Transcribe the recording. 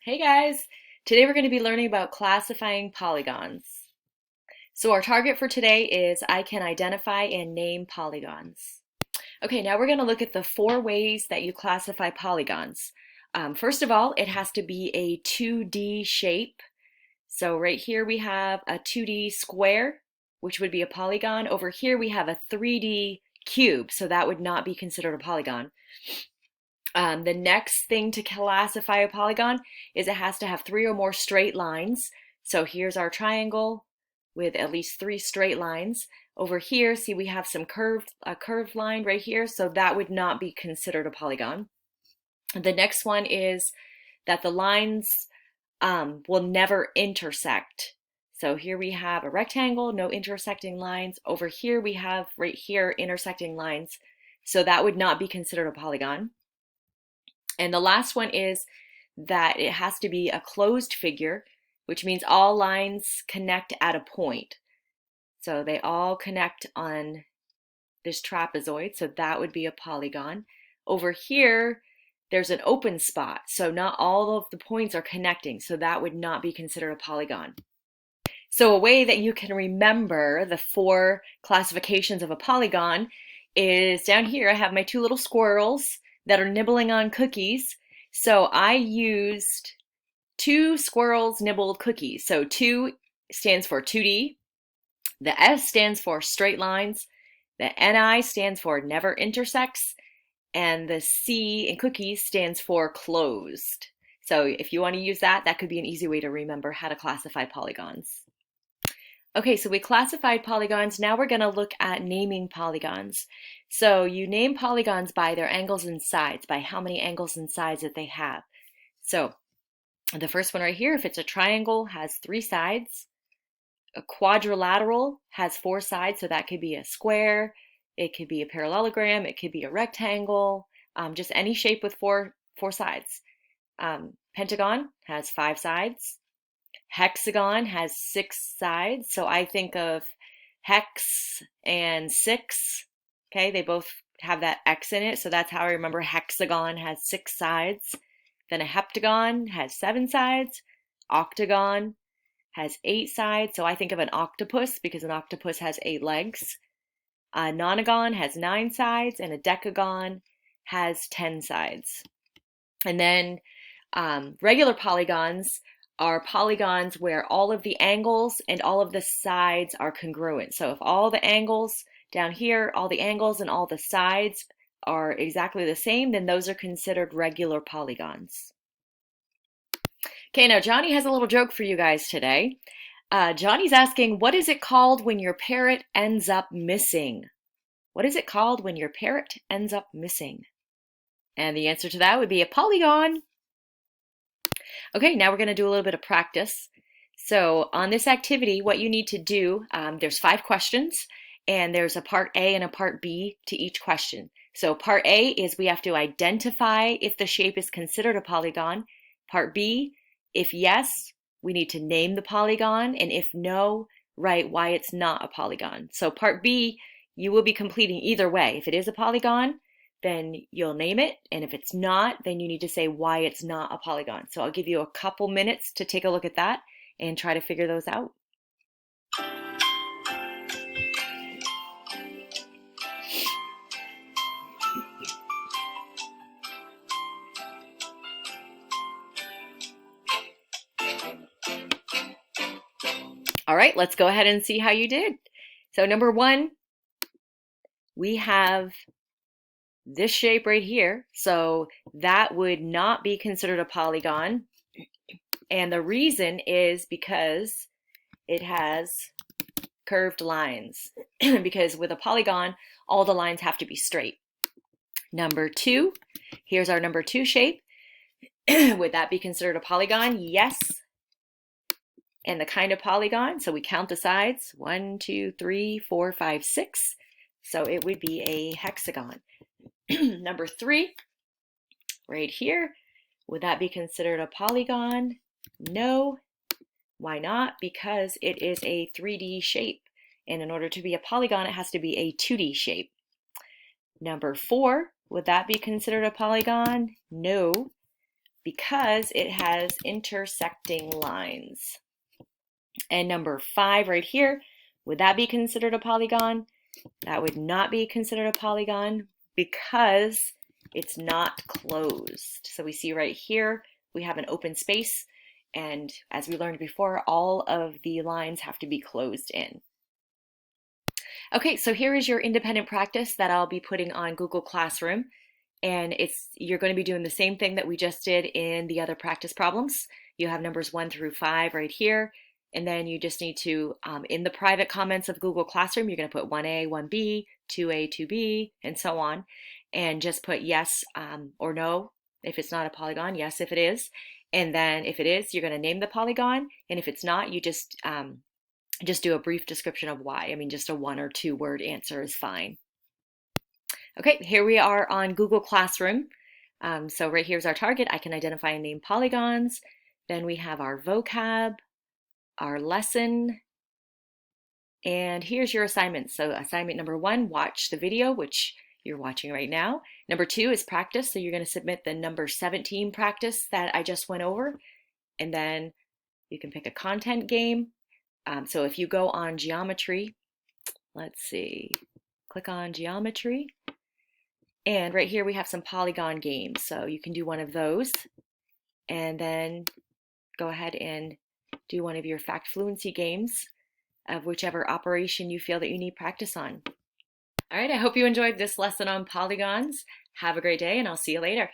Hey guys! Today we're going to be learning about classifying polygons. So our target for today is I can identify and name polygons. Okay, now we're going to look at the 4 ways that you classify polygons. First of all, it has to be a 2D shape. So right here we have a 2D square, which would be a polygon. Over here we have a 3D cube, so that would not be considered a polygon. The next thing to classify a polygon is it has to have 3 or more straight lines. So here's our triangle with at least 3 straight lines. Over here, see we have a curved line right here, so that would not be considered a polygon. The next one is that the lines will never intersect. So here we have a rectangle, no intersecting lines. Over here we have right here intersecting lines. So that would not be considered a polygon. And the last one is that it has to be a closed figure, which means all lines connect at a point. So they all connect on this trapezoid, so that would be a polygon. Over here, there's an open spot, so not all of the points are connecting, so that would not be considered a polygon. So a way that you can remember the 4 classifications of a polygon is down here. I have my 2 little squirrels that are nibbling on cookies. So I used 2 squirrels nibbled cookies. So 2 stands for 2D. The S stands for straight lines. The NI stands for never intersects. And the C in cookies stands for closed. So if you want to use that, that could be an easy way to remember how to classify polygons. Okay, so we classified polygons. Now we're going to look at naming polygons. So you name polygons by their angles and sides, by how many angles and sides that they have. So the first one right here, if it's a triangle, has 3 sides. A quadrilateral has 4 sides, so that could be a square, it could be a parallelogram, it could be a rectangle, just any shape with four sides. Pentagon has 5 sides. Hexagon has 6 sides, so I think of hex and 6. Okay, they both have that X in it, so that's how I remember hexagon has 6 sides. Then a heptagon has 7 sides. Octagon has 8 sides, so I think of an octopus because an octopus has 8 legs. A nonagon has 9 sides, and a decagon has 10 sides. And then regular polygons are polygons where all of the angles and all of the sides are congruent. So if all the angles down here, all the angles and all the sides are exactly the same, then those are considered regular polygons. Okay, now Johnny has a little joke for you guys today. Johnny's asking, what is it called when your parrot ends up missing? What is it called when your parrot ends up missing? And the answer to that would be a polygon. Okay, now we're going to do a little bit of practice. So on this activity, what you need to do, there's 5 questions, and there's a part A and a part B to each question. So part A is we have to identify if the shape is considered a polygon. Part B, if yes, we need to name the polygon, and if no, write why it's not a polygon. So part B, you will be completing either way. If it is a polygon, then you'll name it, and if it's not, then you need to say why it's not a polygon. So I'll give you a couple minutes to take a look at that and try to figure those out. All right, let's go ahead and see how you did. So number 1, we have this shape right here, so that would not be considered a polygon, and the reason is because it has curved lines, because with a polygon, all the lines have to be straight. Number 2, here's our number 2 shape. Would that be considered a polygon? Yes. And the kind of polygon, so we count the sides, 1, 2, 3, 4, 5, 6, so it would be a hexagon. Number 3, right here, would that be considered a polygon? No. Why not? Because it is a 3D shape, and in order to be a polygon, it has to be a 2D shape. Number 4, would that be considered a polygon? No, because it has intersecting lines. And number 5 right here, would that be considered a polygon? That would not be considered a polygon because it's not closed. So we see right here, we have an open space. And as we learned before, all of the lines have to be closed in. Okay, so here is your independent practice that I'll be putting on Google Classroom. And you're going to be doing the same thing that we just did in the other practice problems. You have numbers 1 through 5 right here. And then you just need to, in the private comments of Google Classroom, you're going to put 1A, 1B, 2A, 2B, and so on. And just put yes or no if it's not a polygon, yes if it is. And then if it is, you're going to name the polygon. And if it's not, you just do a brief description of why. I mean, just a 1 or 2 word answer is fine. Okay, here we are on Google Classroom. So right here's our target. I can identify and name polygons. Then we have our vocab, our lesson, and here's your assignment. So assignment number 1, watch the video, which you're watching right now. Number 2 is practice. So you're going to submit the number 17 practice that I just went over. And then you can pick a content game. So if you go on geometry, let's see, click on geometry. And right here we have some polygon games. So you can do one of those and then go ahead and do one of your fact fluency games of whichever operation you feel that you need practice on. All right, I hope you enjoyed this lesson on polygons. Have a great day and I'll see you later.